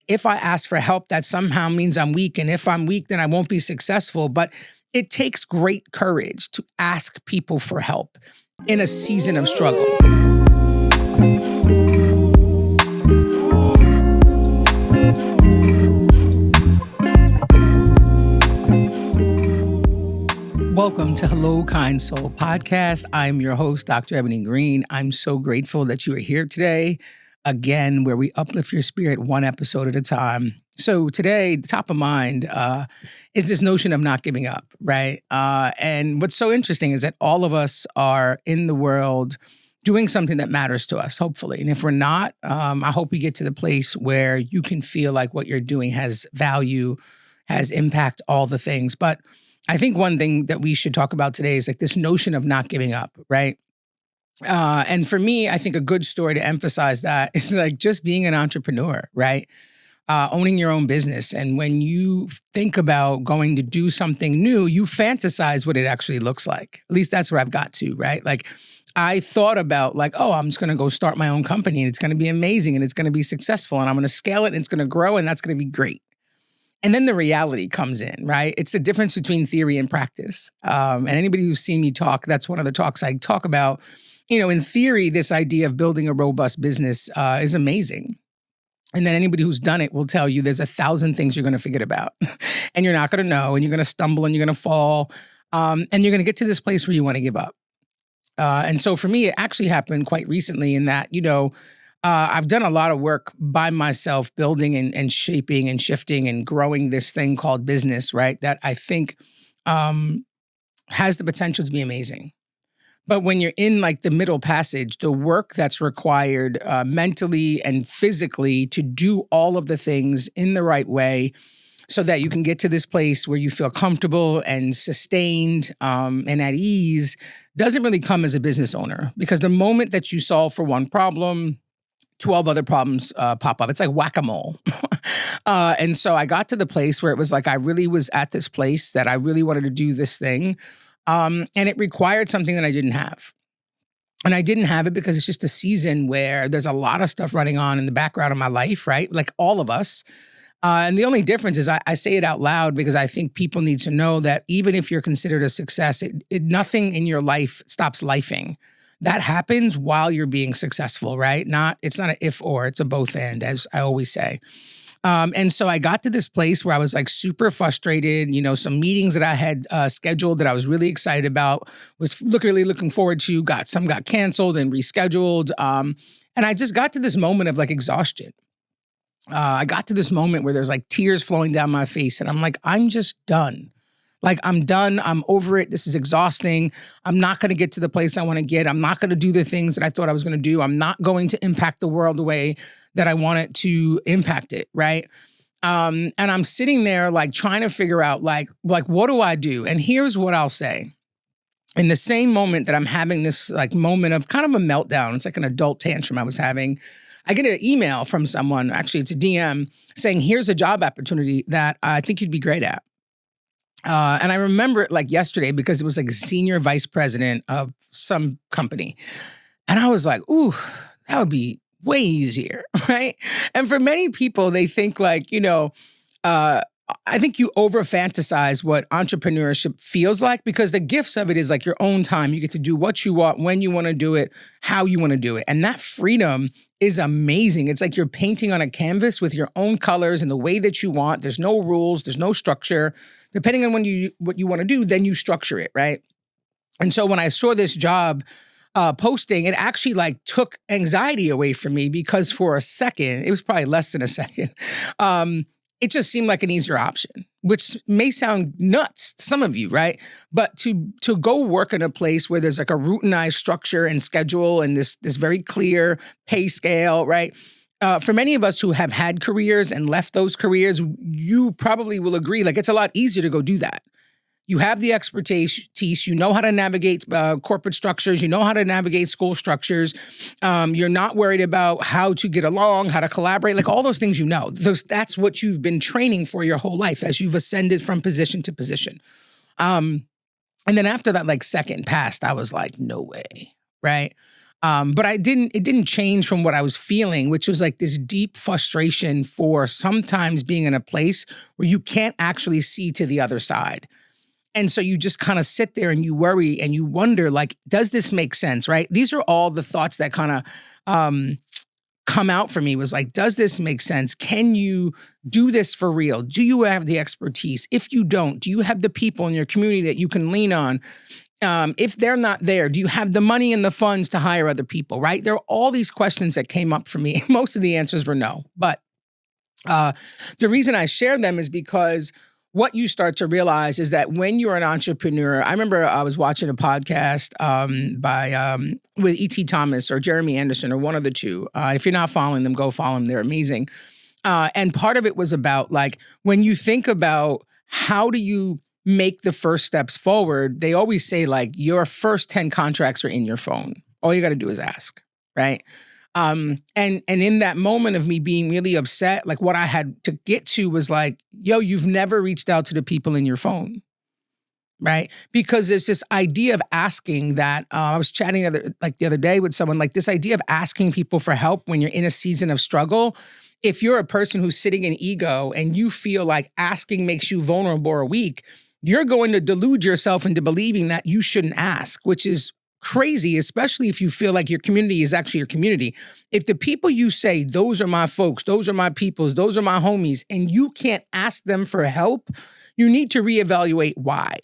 if I ask for help, that somehow means I'm weak. And if I'm weak, then I won't be successful. But it takes great courage to ask people for help in a season of struggle. Welcome to Hello Kind Soul podcast. I'm your host, Dr. Ebony Green. I'm so grateful that you are here today, again, where we uplift your spirit one episode at a time. So today, the top of mind is this notion of not giving up, right? And what's so interesting is that all of us are in the world doing something that matters to us, hopefully. And if we're not, I hope we get to the place where you can feel like what you're doing has value, has impact, all the things. But I think one thing that we should talk about today is like this notion of not giving up, right? And for me, I think a good story to emphasize that is like just being an entrepreneur, right? Owning your own business. And when you think about going to do something new, you fantasize what it actually looks like. At least that's what I've got to, right? Like I thought about like, oh, I'm just going to go start my own company and it's going to be amazing and it's going to be successful and I'm going to scale it and it's going to grow and that's going to be great. And then the reality comes in, right? It's the difference between theory and practice. And anybody who's seen me talk, that's one of the talks I talk about. You know, in theory, this idea of building a robust business is amazing. And then anybody who's done it will tell you there's 1,000 things you're going to forget about. And you're not going to know, and you're going to stumble, and you're going to fall. And you're going to get to this place where you want to give up. And so for me, it actually happened quite recently in that, you know, I've done a lot of work by myself, building and shaping and shifting and growing this thing called business, right? That I think has the potential to be amazing. But when you're in like the middle passage, the work that's required mentally and physically to do all of the things in the right way so that you can get to this place where you feel comfortable and sustained and at ease doesn't really come as a business owner. Because the moment that you solve for one problem, 12 other problems pop up. It's like whack-a-mole. And so I got to the place where it was like I really was at this place that I really wanted to do this thing. And it required something that I didn't have. And I didn't have it because it's just a season where there's a lot of stuff running on in the background of my life, right? Like all of us. And the only difference is I say it out loud because I think people need to know that even if you're considered a success, nothing in your life stops lifing. That happens while you're being successful, right? It's not an if or, it's a both and, as I always say. And so I got to this place where I was like super frustrated. You know, some meetings that I had scheduled that I was really excited about, was really looking forward to, some got canceled and rescheduled. And I just got to this moment of like exhaustion. I got to this moment where there's like tears flowing down my face and I'm like, I'm just done. Like, I'm done. I'm over it. This is exhausting. I'm not going to get to the place I want to get. I'm not going to do the things that I thought I was going to do. I'm not going to impact the world the way that I want it to impact it, right? And I'm sitting there, like, trying to figure out, like, what do I do? And here's what I'll say. In the same moment that I'm having this, like, moment of kind of a meltdown, it's like an adult tantrum I was having, I get an email from someone, actually, it's a DM, saying, here's a job opportunity that I think you'd be great at. And I remember it like yesterday because it was like a senior vice president of some company. And I was like, ooh, that would be way easier, right? And for many people, they think like, you know, I think you over fantasize what entrepreneurship feels like because the gifts of it is like your own time. You get to do what you want, when you want to do it, how you want to do it. And that freedom is amazing. It's like you're painting on a canvas with your own colors and the way that you want. There's no rules. There's no structure. Depending on what you want to do, then you structure it, right? And so when I saw this job posting, it actually like took anxiety away from me because for a second, it was probably less than a second, it just seemed like an easier option, which may sound nuts to some of you, right? But to go work in a place where there's like a routinized structure and schedule and this very clear pay scale, right? For many of us who have had careers and left those careers, you probably will agree, like it's a lot easier to go do that. You have the expertise, you know how to navigate corporate structures, you know how to navigate school structures. You're not worried about how to get along, how to collaborate, like all those things you know. That's what you've been training for your whole life as you've ascended from position to position. And then after that, like second passed, I was like, no way, right? But it didn't change from what I was feeling, which was like this deep frustration for sometimes being in a place where you can't actually see to the other side. And so you just kind of sit there and you worry and you wonder, like, does this make sense? Right. These are all the thoughts that kind of come out for me was like, does this make sense? Can you do this for real? Do you have the expertise? If you don't, do you have the people in your community that you can lean on? If they're not there, do you have the money and the funds to hire other people, right? There are all these questions that came up for me. Most of the answers were no. But the reason I share them is because what you start to realize is that when you're an entrepreneur, I remember I was watching a podcast with E.T. Thomas or Jeremy Anderson or one of the two. If you're not following them, go follow them. They're amazing. And part of it was about like, when you think about how do you make the first steps forward, they always say like your first 10 contracts are in your phone. All you got to do is ask, right? And in that moment of me being really upset, like what I had to get to was like, yo, you've never reached out to the people in your phone, right? Because there's this idea of asking that I was chatting the other day with someone, like this idea of asking people for help when you're in a season of struggle. If you're a person who's sitting in ego and you feel like asking makes you vulnerable or weak, you're going to delude yourself into believing that you shouldn't ask, which is crazy, especially if you feel like your community is actually your community. If the people you say, those are my folks, those are my peoples, those are my homies, and you can't ask them for help, you need to reevaluate why.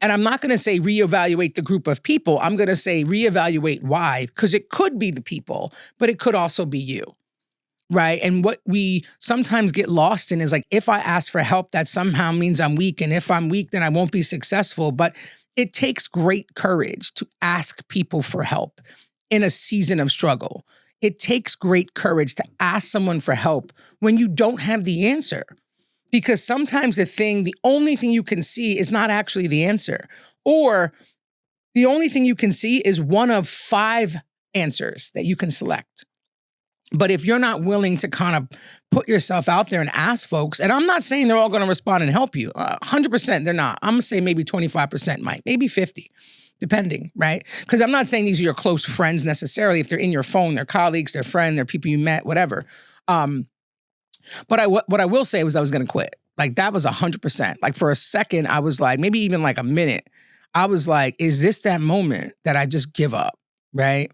And I'm not going to say reevaluate the group of people. I'm going to say reevaluate why, because it could be the people, but it could also be you. Right. And what we sometimes get lost in is like, if I ask for help, that somehow means I'm weak. And if I'm weak, then I won't be successful. But it takes great courage to ask people for help in a season of struggle. It takes great courage to ask someone for help when you don't have the answer. Because sometimes the only thing you can see is not actually the answer. Or the only thing you can see is one of 5 answers that you can select. But if you're not willing to kind of put yourself out there and ask folks, and I'm not saying they're all going to respond and help you, 100% they're not. I'm going to say maybe 25% might, maybe 50, depending, right? Because I'm not saying these are your close friends necessarily. If they're in your phone, they're colleagues, they're friends, they're people you met, whatever. But what I will say was I was going to quit. Like that was 100%. Like for a second, I was like, maybe even like a minute, I was like, is this that moment that I just give up, right?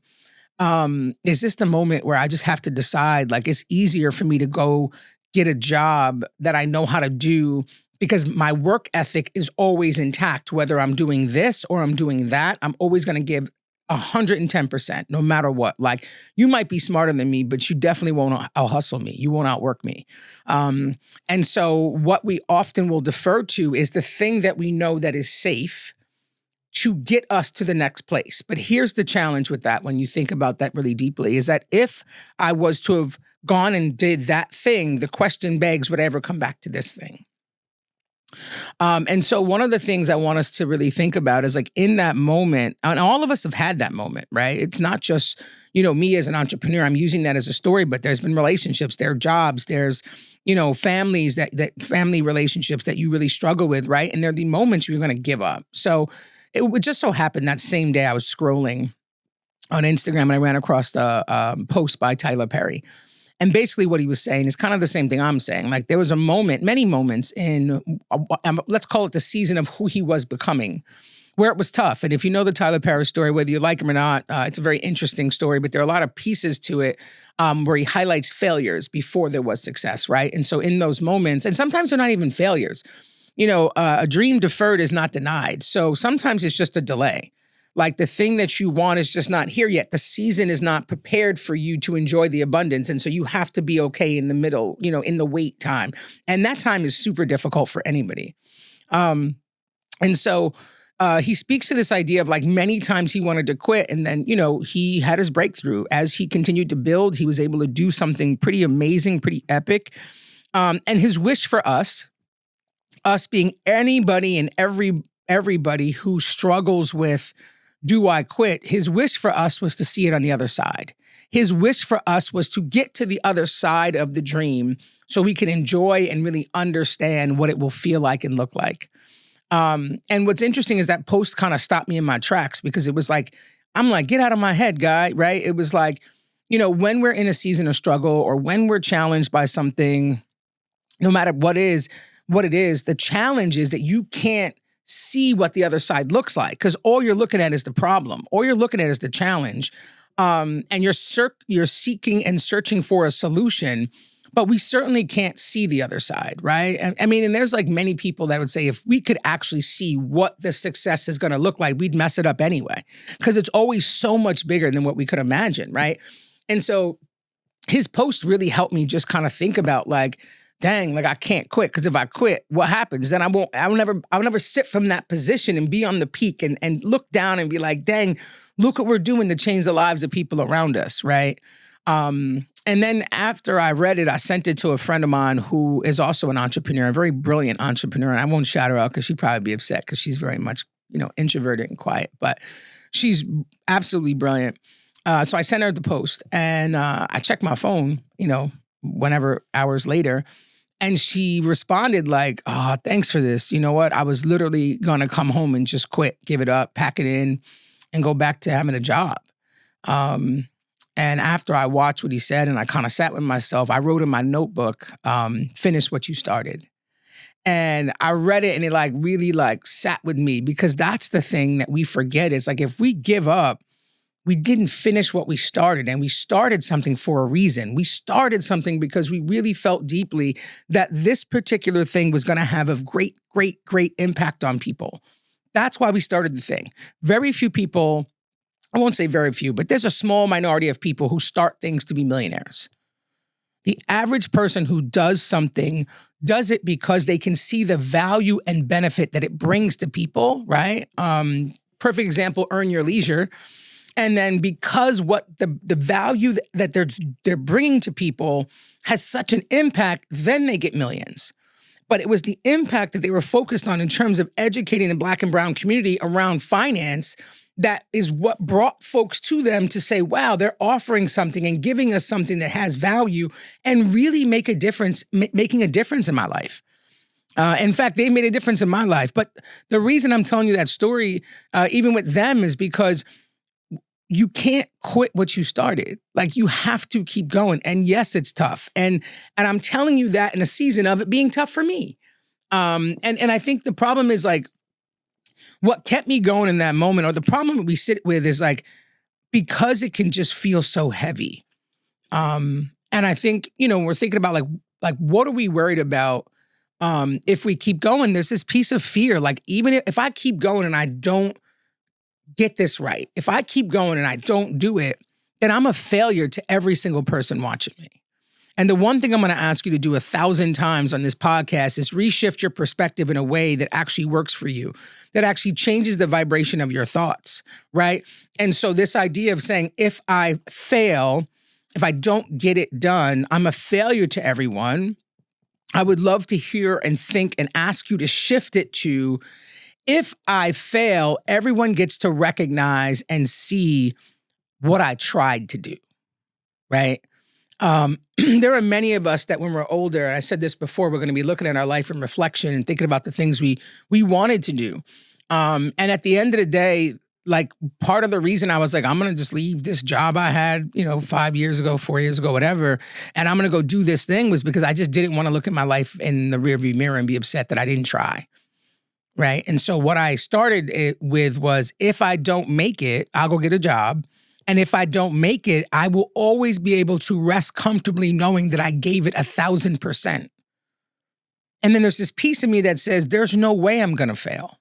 Is this the moment where I just have to decide, like, it's easier for me to go get a job that I know how to do because my work ethic is always intact, whether I'm doing this or I'm doing that. I'm always going to give 110%, no matter what. Like, you might be smarter than me, but you definitely won't out-hustle me. You won't outwork me. And so what we often will defer to is the thing that we know that is safe to get us to the next place. But here's the challenge with that when you think about that really deeply, is that if I was to have gone and did that thing, the question begs, would I ever come back to this thing? And so one of the things I want us to really think about is like in that moment, and all of us have had that moment, right? It's not just, me as an entrepreneur, I'm using that as a story, but there's been relationships, there are jobs, there's, families that family relationships that you really struggle with, right? And there are the moments you're going to give up. So it would just so happen that same day I was scrolling on Instagram and I ran across a post by Tyler Perry. And basically what he was saying is kind of the same thing I'm saying. Like there was a moment, many moments in, let's call it the season of who he was becoming, where it was tough. And if you know the Tyler Perry story, whether you like him or not, it's a very interesting story, but there are a lot of pieces to it where he highlights failures before there was success, right? And so in those moments, and sometimes they're not even failures, a dream deferred is not denied. So sometimes it's just a delay. Like the thing that you want is just not here yet. The season is not prepared for you to enjoy the abundance. And so you have to be okay in the middle, in the wait time. And that time is super difficult for anybody. And so he speaks to this idea of like many times he wanted to quit. And then, he had his breakthrough. As he continued to build, he was able to do something pretty amazing, pretty epic. And his wish for us being anybody and everybody who struggles with, do I quit? His wish for us was to see it on the other side. His wish for us was to get to the other side of the dream so we can enjoy and really understand what it will feel like and look like. And what's interesting is that post kind of stopped me in my tracks because it was like, I'm like, get out of my head, guy, right? It was like, when we're in a season of struggle or when we're challenged by something, no matter what it is, the challenge is that you can't see what the other side looks like because all you're looking at is the problem. All you're looking at is the challenge. And you're seeking and searching for a solution, but we certainly can't see the other side, right? And there's like many people that would say if we could actually see what the success is going to look like, we'd mess it up anyway because it's always so much bigger than what we could imagine, right? And so his post really helped me just kind of think about like, dang, like I can't quit because if I quit, what happens? Then I'll never sit from that position and be on the peak and look down and be like, dang, look what we're doing to change the lives of people around us, right? And then after I read it, I sent it to a friend of mine who is also an entrepreneur, a very brilliant entrepreneur. And I won't shout her out because she'd probably be upset because she's very much, introverted and quiet, but she's absolutely brilliant. So I sent her the post and I checked my phone, whenever hours later. And she responded like, oh, thanks for this. You know what? I was literally going to come home and just quit, give it up, pack it in, and go back to having a job. And after I watched what he said and I kind of sat with myself, I wrote in my notebook, finish what you started. And I read it and it like really like sat with me because that's the thing that we forget is like if we give up, we didn't finish what we started, and we started something for a reason. We started something because we really felt deeply that this particular thing was going to have a great, great, great impact on people. That's why we started the thing. Very few people, I won't say very few, but there's a small minority of people who start things to be millionaires. The average person who does something does it because they can see the value and benefit that it brings to people, right? Perfect example, Earn Your Leisure. And then because what the value that they're bringing to people has such an impact, then they get millions. But it was the impact that they were focused on in terms of educating the Black and brown community around finance that is what brought folks to them to say, wow, they're offering something and giving us something that has value and really making a difference in my life. In fact, they made a difference in my life. But the reason I'm telling you that story, even with them, is because you can't quit what you started. Like you have to keep going. And yes, it's tough. And I'm telling you that in a season of it being tough for me. And I think the problem is like what kept me going in that moment, or the problem that we sit with is like, because it can just feel so heavy. And I think, we're thinking about like, what are we worried about? If we keep going, there's this piece of fear. Like even if I keep going and I don't get this right, if I keep going and I don't do it, then I'm a failure to every single person watching me. And the one thing I'm going to ask you to do 1,000 times on this podcast is reshift your perspective in a way that actually works for you, that actually changes the vibration of your thoughts, right? And so this idea of saying, if I fail, if I don't get it done, I'm a failure to everyone. I would love to hear and think and ask you to shift it to, if I fail, everyone gets to recognize and see what I tried to do, right? There are many of us that when we're older, and I said this before, we're going to be looking at our life in reflection and thinking about the things we wanted to do. And at the end of the day, like part of the reason I was like, I'm going to just leave this job I had, 5 years ago, 4 years ago, whatever, and I'm going to go do this thing was because I just didn't want to look at my life in the rearview mirror and be upset that I didn't try. Right. And so what I started it with was, if I don't make it, I'll go get a job. And if I don't make it, I will always be able to rest comfortably knowing that I gave it 1,000%. And then there's this piece of me that says, there's no way I'm going to fail.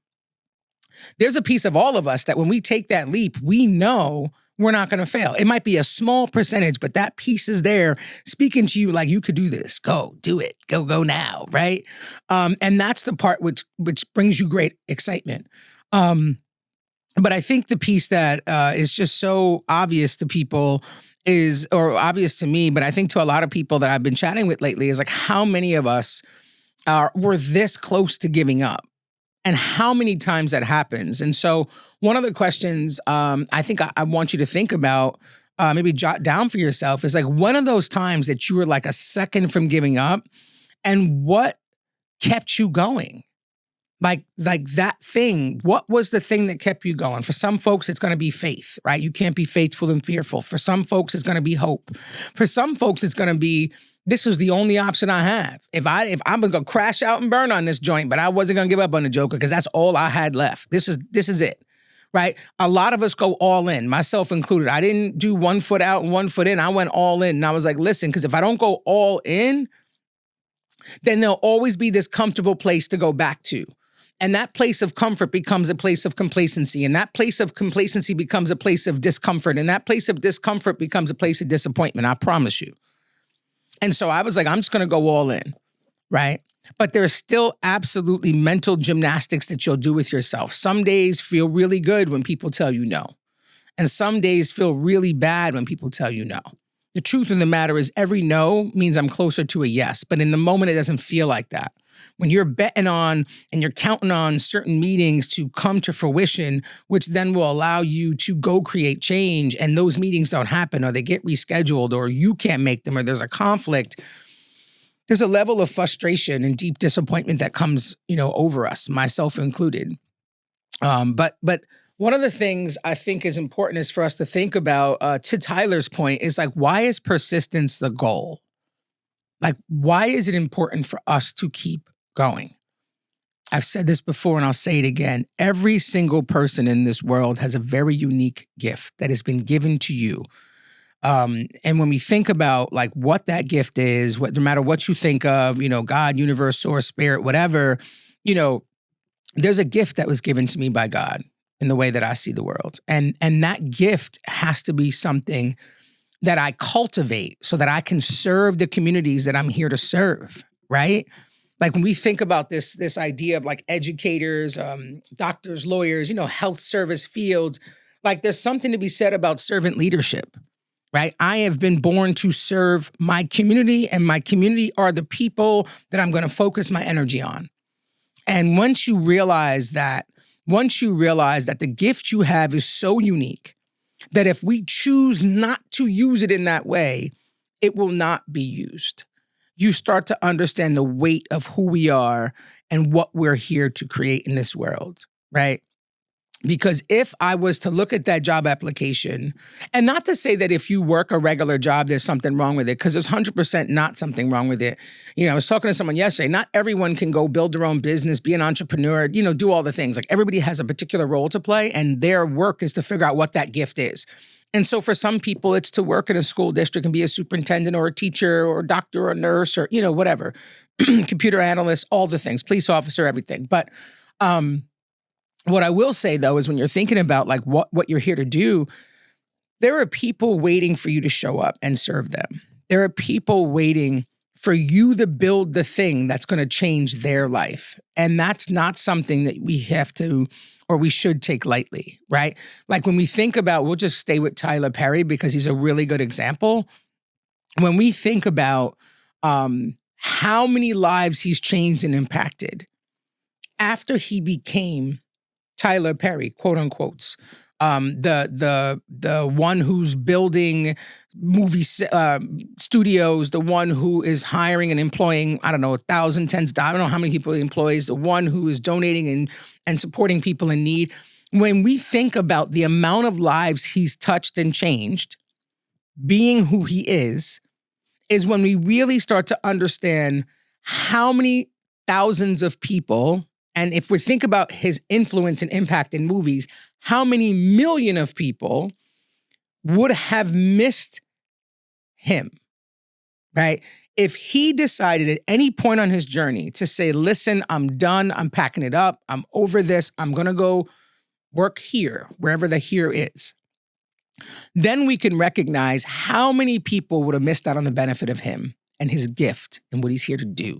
There's a piece of all of us that when we take that leap, we know we're not going to fail. It might be a small percentage, but that piece is there speaking to you like, you could do this. Go, do it. Go now, right? And that's the part which brings you great excitement. But I think the piece that is just so obvious to people is, or obvious to me, but I think to a lot of people that I've been chatting with lately, is like how many of us were this close to giving up. And how many times that happens. And so one of the questions I think I want you to think about, maybe jot down for yourself, is like, one of those times that you were like a second from giving up, and what kept you going? Like that thing, what was the thing that kept you going? For some folks, it's going to be faith, right? You can't be faithful and fearful. For some folks, it's going to be hope. For some folks, it's going to be, this is the only option I have. If I'm going to go crash out and burn on this joint, but I wasn't going to give up on the Joker because that's all I had left. This is it, right? A lot of us go all in, myself included. I didn't do 1 foot out and 1 foot in. I went all in. And I was like, listen, because if I don't go all in, then there'll always be this comfortable place to go back to. And that place of comfort becomes a place of complacency. And that place of complacency becomes a place of discomfort. And that place of discomfort becomes a place of disappointment, I promise you. And so I was like, I'm just going to go all in, right? But there's still absolutely mental gymnastics that you'll do with yourself. Some days feel really good when people tell you no. And some days feel really bad when people tell you no. The truth of the matter is every no means I'm closer to a yes. But in the moment, it doesn't feel like that. When you're betting on and you're counting on certain meetings to come to fruition, which then will allow you to go create change, and those meetings don't happen or they get rescheduled or you can't make them or there's a conflict, there's a level of frustration and deep disappointment that comes, over us, myself included. But one of the things I think is important is for us to think about, to Tyler's point, is like, why is persistence the goal? Like, why is it important for us to keep going? I've said this before and I'll say it again. Every single person in this world has a very unique gift that has been given to you. And when we think about like what that gift is, no matter what you think of, God, universe, source, spirit, whatever, there's a gift that was given to me by God in the way that I see the world. And that gift has to be something that I cultivate so that I can serve the communities that I'm here to serve, right? Like when we think about this idea of like educators, doctors, lawyers, health service fields, like there's something to be said about servant leadership, right? I have been born to serve my community, and my community are the people that I'm going to focus my energy on. And once you realize that the gift you have is so unique, that if we choose not to use it in that way, it will not be used. You start to understand the weight of who we are and what we're here to create in this world, right? Because if I was to look at that job application, and not to say that if you work a regular job, there's something wrong with it, because there's 100% not something wrong with it. I was talking to someone yesterday, not everyone can go build their own business, be an entrepreneur, do all the things. Like everybody has a particular role to play, and their work is to figure out what that gift is. And so for some people, it's to work in a school district and be a superintendent or a teacher or a doctor or a nurse or, whatever, computer analyst, all the things, police officer, everything. But, what I will say, though, is when you're thinking about like what you're here to do, there are people waiting for you to show up and serve them. There are people waiting for you to build the thing that's going to change their life. And that's not something that we have to or we should take lightly, right? Like when we think about, we'll just stay with Tyler Perry because he's a really good example. When we think about how many lives he's changed and impacted after he became Tyler Perry, quote unquotes, the one who's building movie studios, the one who is hiring and employing, 1,000, tens, I don't know how many people he employs, the one who is donating and supporting people in need. When we think about the amount of lives he's touched and changed, being who he is when we really start to understand how many thousands of people. And if we think about his influence and impact in movies, how many million of people would have missed him, right? If he decided at any point on his journey to say, listen, I'm done, I'm packing it up, I'm over this, I'm going to go work here, wherever the here is, then we can recognize how many people would have missed out on the benefit of him and his gift and what he's here to do.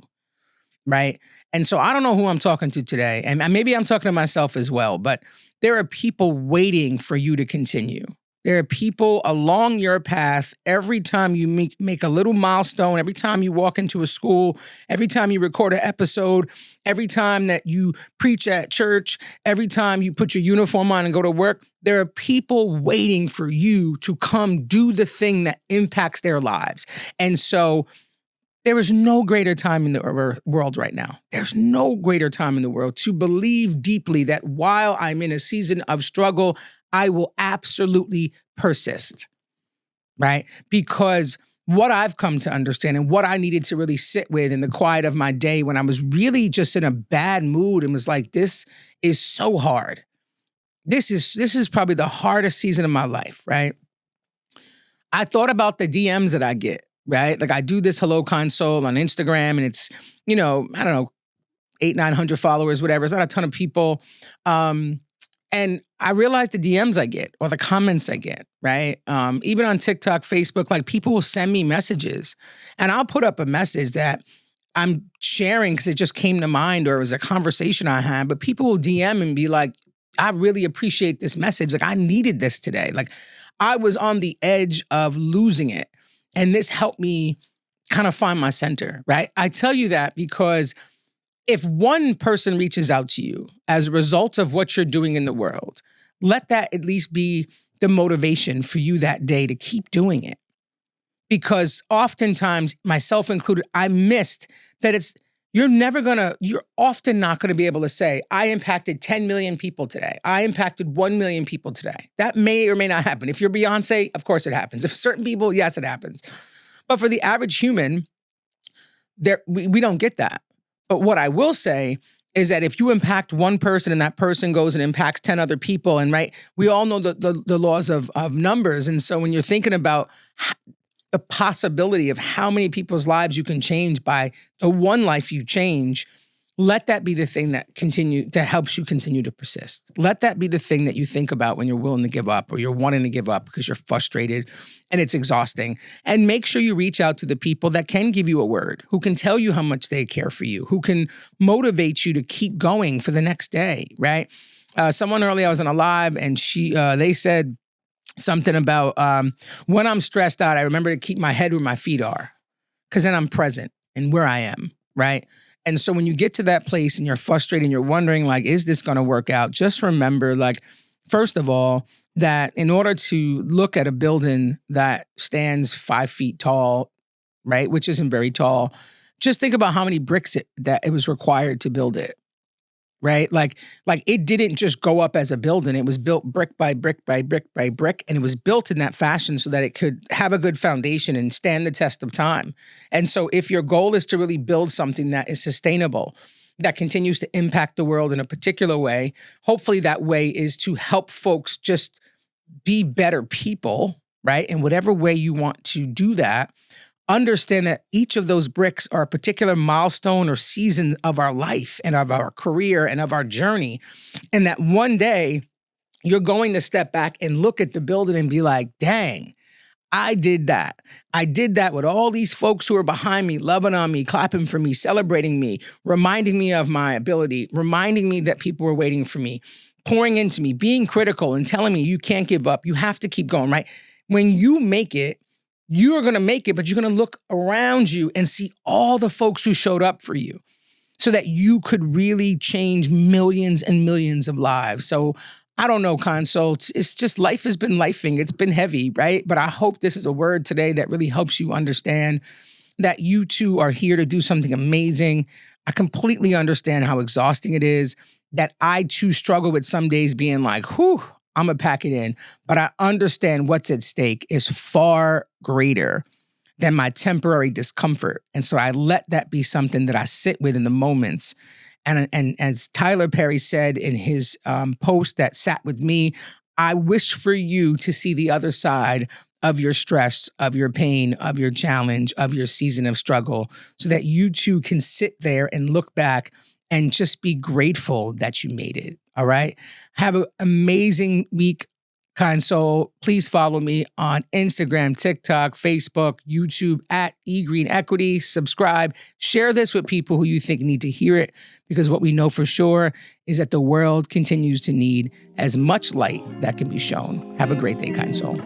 Right. And so I don't know who I'm talking to today, and maybe I'm talking to myself as well, but there are people waiting for you to continue. There are people along your path every time you make a little milestone, every time you walk into a school, every time you record an episode, every time that you preach at church, every time you put your uniform on and go to work. There are people waiting for you to come do the thing that impacts their lives. And so There is no greater time in the world right now. There's no greater time in the world to believe deeply that while I'm in a season of struggle, I will absolutely persist, right? Because what I've come to understand and what I needed to really sit with in the quiet of my day when I was really just in a bad mood and was like, this is so hard. This is probably the hardest season of my life, right? I thought about the DMs that I get, right? Like I do this Hello Kind Soul on Instagram and it's, I don't know, 800-900 followers, whatever. It's not a ton of people. And I realize the DMs I get or the comments I get, right? Even on TikTok, Facebook, like people will send me messages and I'll put up a message that I'm sharing because it just came to mind or it was a conversation I had, but people will DM and be like, I really appreciate this message. Like I needed this today. Like I was on the edge of losing it. And this helped me kind of find my center, right? I tell you that because if one person reaches out to you as a result of what you're doing in the world, let that at least be the motivation for you that day to keep doing it. Because oftentimes, myself included, I missed that you're often not gonna be able to say, I impacted 10 million people today. I impacted 1 million people today. That may or may not happen. If you're Beyonce, of course it happens. If certain people, yes, it happens. But for the average human, we don't get that. But what I will say is that if you impact one person and that person goes and impacts 10 other people, and right, we all know the laws of numbers. And so when you're thinking about the possibility of how many people's lives you can change by the one life you change, let that be the thing that helps you continue to persist. Let that be the thing that you think about when you're willing to give up or you're wanting to give up because you're frustrated and it's exhausting. And make sure you reach out to the people that can give you a word, who can tell you how much they care for you, who can motivate you to keep going for the next day, right? Someone earlier, I was on a live and they said something about when I'm stressed out, I remember to keep my head where my feet are because then I'm present and where I am, right? And so when you get to that place and you're frustrated and you're wondering, like, is this going to work out? Just remember, like, first of all, that in order to look at a building that stands 5 feet tall, right, which isn't very tall, just think about how many bricks that it was required to build it, right? Like it didn't just go up as a building. It was built brick by brick by brick by brick. And it was built in that fashion so that it could have a good foundation and stand the test of time. And so if your goal is to really build something that is sustainable, that continues to impact the world in a particular way, hopefully that way is to help folks just be better people, right? In whatever way you want to do that, understand that each of those bricks are a particular milestone or season of our life and of our career and of our journey. And that one day you're going to step back and look at the building and be like, dang, I did that. I did that with all these folks who are behind me, loving on me, clapping for me, celebrating me, reminding me of my ability, reminding me that people were waiting for me, pouring into me, being critical and telling me you can't give up. You have to keep going, right? When you make it, you are going to make it, but you're going to look around you and see all the folks who showed up for you so that you could really change millions and millions of lives. So I don't know, Consults. It's just life has been lifing. It's been heavy, right? But I hope this is a word today that really helps you understand that you too are here to do something amazing. I completely understand how exhausting it is, that I too struggle with some days being like, whew, I'm gonna pack it in. But I understand what's at stake is far greater than my temporary discomfort. And so I let that be something that I sit with in the moments. And as Tyler Perry said in his post that sat with me, I wish for you to see the other side of your stress, of your pain, of your challenge, of your season of struggle, so that you too can sit there and look back and just be grateful that you made it. All right. Have an amazing week, kind soul. Please follow me on Instagram, TikTok, Facebook, YouTube at eGreen Equity. Subscribe. Share this with people who you think need to hear it, because what we know for sure is that the world continues to need as much light that can be shown. Have a great day, kind soul.